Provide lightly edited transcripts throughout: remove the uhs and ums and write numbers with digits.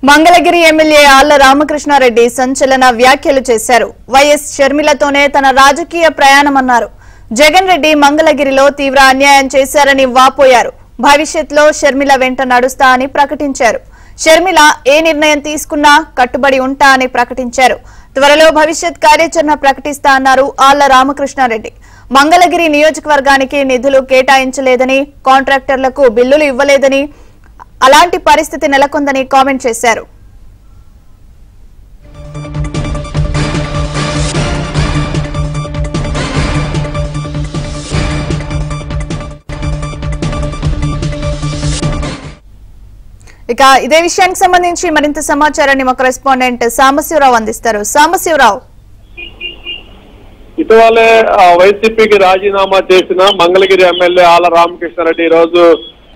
Mangalagiri MLA Alla Ramakrishna Reddy సంచలన వ్యాఖ్యలు చేశారు. వైఎస్ షర్మిలతోనే తన రాజకీయ ప్రయాణమన్నారు. జగన్ రెడ్డి మంగళగిరిలో తీవ్ర అన్యాయం చేశారని వాపోయారు. భవిష్యత్తులో షర్మిల వెంట నడుస్తా అని ప్రకటించారు. షర్మిల ఏ నిర్ణయం తీసుకున్నా కట్టుబడి ఉంటా అని ప్రకటించారు. త్వరలో భవిష్యత్ కార్యాచరణ ప్రకటిస్తా అన్నారు ఆళ్ల రామకృష్ణారెడ్డి. మంగళగిరి నియోజకవర్గానికి నిధులు కేటాయించలేదని, కాంట్రాక్టర్లకు బిల్లులు ఇవ్వలేదని, అలాంటి పరిస్థితి నెలకొందని కామెంట్ చేశారు. ఇక ఇదే విషయానికి సంబంధించి మరింత సమాచారాన్ని మా కరెస్పాండెంట్ సాంబశివరావు అందిస్తారు. సాంబశివరావు, ఇటీవలే వైసీపీకి రాజీనామా చేసిన మంగళగిరి ఎమ్మెల్యే ఆళ్ల రామకృష్ణారెడ్డి ఈ రోజు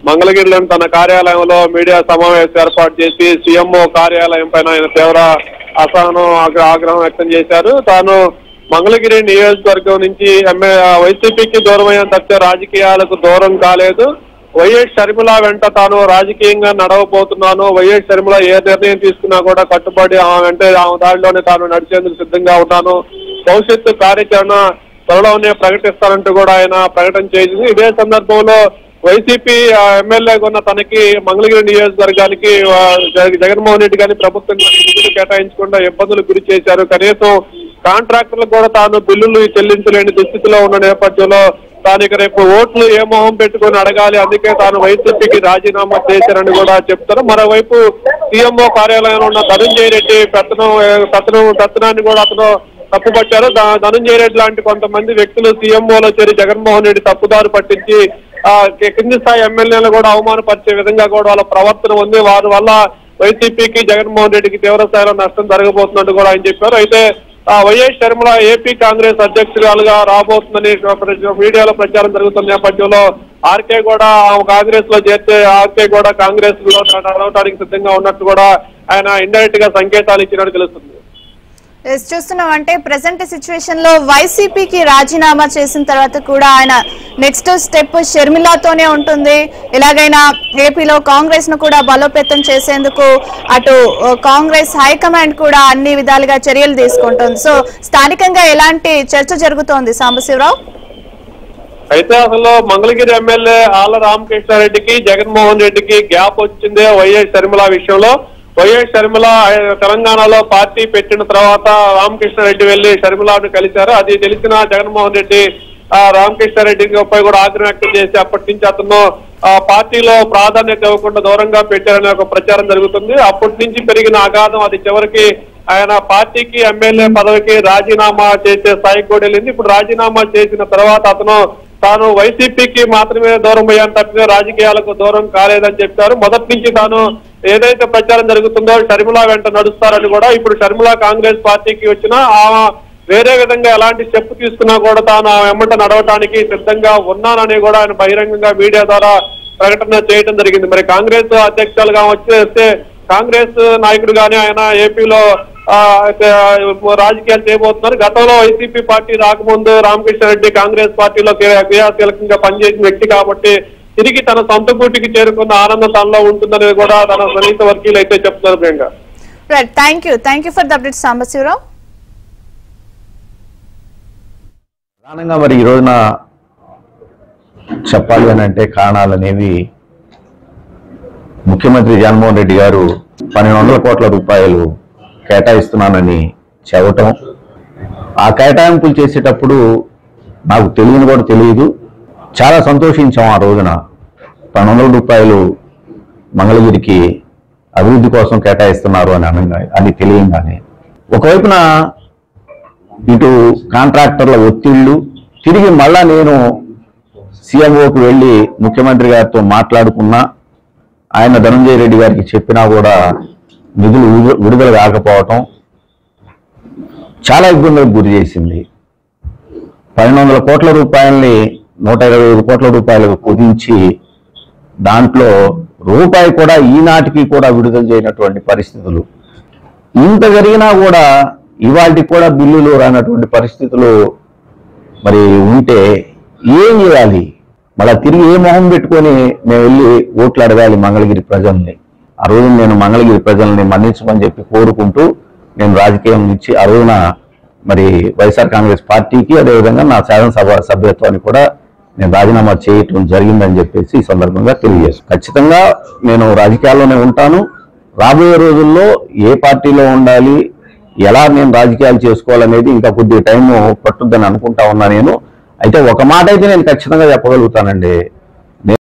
మంగళగిరిలోని తన కార్యాలయంలో మీడియా సమావేశం ఏర్పాటు చేసి సీఎంఓ కార్యాలయం పైన ఆయన తీవ్ర అసహనం ఆగ్రహం వ్యక్తం చేశారు. తాను మంగళగిరి నియోజకవర్గం నుంచి వైసీపీకి దూరం అయిన తప్ప రాజకీయాలకు దూరం కాలేదు. వైఎస్ షర్మిల వెంట తాను రాజకీయంగా నడవబోతున్నాను. వైఎస్ షర్మిల ఏ నిర్ణయం తీసుకున్నా కూడా కట్టుబడి ఆమె వెంట ఆమె దారిలోనే తాను నడిచేందుకు సిద్ధంగా ఉన్నాను. భవిష్యత్తు కార్యాచరణ త్వరలోనే ప్రకటిస్తానంటూ కూడా ఆయన ప్రకటన చేసింది. ఇదే సందర్భంలో వైసీపీ ఎమ్మెల్యేగా ఉన్న తనకి మంగళగిరి నియోజకవర్గానికి జగన్మోహన్ రెడ్డి గారిని ప్రభుత్వం నిధులు కేటాయించకుండా ఇబ్బందులు గురి చేశారు. కనీసం కాంట్రాక్టర్లకు కూడా తాను బిల్లులు చెల్లించలేని దుస్థితిలో ఉన్న నేపథ్యంలో తాను ఇక రేపు ఓట్లు ఏ మొహం పెట్టుకుని అడగాలి, అందుకే తాను వైసీపీకి రాజీనామా చేశారని కూడా చెప్తారు. మరోవైపు సీఎంఓ కార్యాలయంలో ఉన్న ధనంజయ రెడ్డి పెత్తనాన్ని కూడా అతను తప్పుపట్టారు. ధనంజయ రెడ్డి లాంటి కొంతమంది వ్యక్తులు సీఎంఓలో చేరి జగన్మోహన్ రెడ్డి తప్పుదారు పట్టించి కింది స్థాయి ఎమ్మెల్యేలు కూడా అవమానపరిచే విధంగా కూడా వాళ్ళ ప్రవర్తన ఉంది. వారి వల్ల వైసీపీకి జగన్మోహన్ రెడ్డికి తీవ్ర స్థాయిలో నష్టం జరగబోతున్నట్టు కూడా ఆయన చెప్పారు. అయితే వైఎస్ షర్మిల ఏపీ కాంగ్రెస్ అధ్యక్షురాలుగా రాబోతుందని మీడియాలో ప్రచారం జరుగుతున్న నేపథ్యంలో ఆర్కే కూడా కాంగ్రెస్ లో చేర్చే ఆర్కే కూడా కాంగ్రెస్ లో నడవడానికి సిద్ధంగా ఉన్నట్టు కూడా ఆయన ఇండైరెక్ట్ గా సంకేతాలు ఇచ్చినట్టు తెలుస్తుంది. చూస్తున్నాం అంటే ప్రెసెంట్ సిచ్యువేషన్ లో వైసీపీకి రాజీనామా చేసిన తర్వాత కూడా ఆయన నెక్స్ట్ స్టెప్ షర్మిలతోనే ఉంటుంది. ఎలాగైనా ఏపీలో కాంగ్రెస్ ను కూడా బలోపేతం చేసేందుకు అటు కాంగ్రెస్ హైకమాండ్ కూడా అన్ని విధాలుగా చర్యలు తీసుకుంటుంది. సో స్థానికంగా ఎలాంటి చర్చ జరుగుతోంది సాంబశివరావు? అయితే అసలు మంగళగిరి ఎమ్మెల్యే ఆళ్ల రామకృష్ణారెడ్డికి జగన్మోహన్ రెడ్డికి గ్యాప్ వచ్చిందే వైఎస్ షర్మిల విషయంలో. వైఎస్ షర్మిల తెలంగాణలో పార్టీ పెట్టిన తర్వాత రామకృష్ణారెడ్డి వెళ్లి షర్మిలను కలిశారు. అది తెలిసిన జగన్మోహన్ రెడ్డి రామకృష్ణారెడ్డిపై కూడా ఆగ్రహం వ్యక్తం చేసి అప్పటి నుంచి అతను పార్టీలో ప్రాధాన్యత ఇవ్వకుండా దూరంగా పెట్టారనే ఒక ప్రచారం జరుగుతుంది. అప్పటి నుంచి పెరిగిన అగాధం అది చివరికి ఆయన పార్టీకి ఎమ్మెల్యే పదవికి రాజీనామా చేసే స్థాయికి కూడా వెళ్ళింది. ఇప్పుడు రాజీనామా చేసిన తర్వాత తాను వైసీపీకి మాత్రమే దూరం అయ్యాను తప్పితే రాజకీయాలకు దూరం కాలేదని చెప్పారు. మొదటి నుంచి తాను ఏదైతే ప్రచారం జరుగుతుందో షర్మిల వెంట నడుస్తారని కూడా, ఇప్పుడు షర్మిల కాంగ్రెస్ పార్టీకి వచ్చినా ఆమె వేరే విధంగా ఎలాంటి స్టెప్ తీసుకున్నా కూడా తాను వెంట నడవటానికి సిద్ధంగా ఉన్నానని కూడా ఆయన బహిరంగంగా మీడియా ద్వారా ప్రకటన చేయడం జరిగింది. మరి కాంగ్రెస్ అధ్యక్షులుగా వచ్చేస్తే కాంగ్రెస్ నాయకుడుగానే ఆయన ఏపీలో రాజకీయాలు చేయబోతున్నారు. గతంలో వైసీపీ పార్టీ రాకముందు రామకృష్ణారెడ్డి కాంగ్రెస్ పార్టీలో క్రియాశీలకంగా పనిచేసిన వ్యక్తి కాబట్టి తిరిగి తన సొంత గూటికి చేరుకున్న ఆనందం తనలో ఉంటుందనేది కూడా తన సన్నిహిత వర్గీయులు అయితే చెప్తున్నారు. Priyanka, thank you for the update Sambasivarao. ప్రధానంగా మరి ఈ రోజున చెప్పాలి అని అంటే కారణాలు అనేవి ముఖ్యమంత్రి జగన్మోహన్ రెడ్డి గారు 1200 కోట్ల రూపాయలు కేటాయిస్తున్నానని చెప్పటం, ఆ కేటాయింపులు చేసేటప్పుడు నాకు తెలియని కూడా తెలియదు, చాలా సంతోషించాం. ఆ రోజున 1200 రూపాయలు మంగళగిరికి అభివృద్ధి కోసం కేటాయిస్తున్నారు అని తెలియంగానే ఒకవైపున ఇటు కాంట్రాక్టర్ల ఒత్తిళ్లు, తిరిగి మళ్ళా నేను సీఎంఓకి వెళ్ళి ముఖ్యమంత్రి గారితో మాట్లాడుకున్నా, ఆయన ధనంజయ రెడ్డి గారికి చెప్పినా కూడా నిధులు విడుదల కాకపోవటం చాలా ఇబ్బందులకు గురి చేసింది. 1200 కోట్ల రూపాయల్ని 125 కోట్ల రూపాయలకు కుదించి దాంట్లో రూపాయి కూడా ఈనాటికి కూడా విడుదల చేయనటువంటి పరిస్థితులు. ఇంత జరిగినా కూడా ఇవాటికి కూడా బిల్లులు రానటువంటి పరిస్థితులు మరి ఉంటే ఏం చేయాలి? మళ్ళా తిరిగి ఏ మొహం పెట్టుకొని మేము వెళ్ళి ఓట్లు అడగాలి మంగళగిరి ప్రజల్ని? ఆ రోజు నేను మంగళగిరి ప్రజల్ని మన్నించమని చెప్పి కోరుకుంటూ నేను రాజకీయం నుంచి ఆ రోజున మరి వైఎస్ఆర్ కాంగ్రెస్ పార్టీకి అదేవిధంగా నా శాసనసభ సభ్యత్వాన్ని కూడా నేను రాజీనామా చేయటం జరిగిందని చెప్పేసి ఈ సందర్భంగా తెలియజేస్తాను. ఖచ్చితంగా నేను రాజకీయాల్లోనే ఉంటాను. రాబోయే రోజుల్లో ఏ పార్టీలో ఉండాలి, ఎలా నేను రాజకీయాలు చేసుకోవాలనేది ఇంకా కొద్దిగా టైం పట్టుద్దని అనుకుంటా ఉన్నా నేను. అయితే ఒక మాట అయితే నేను ఖచ్చితంగా చెప్పగలుగుతానండి.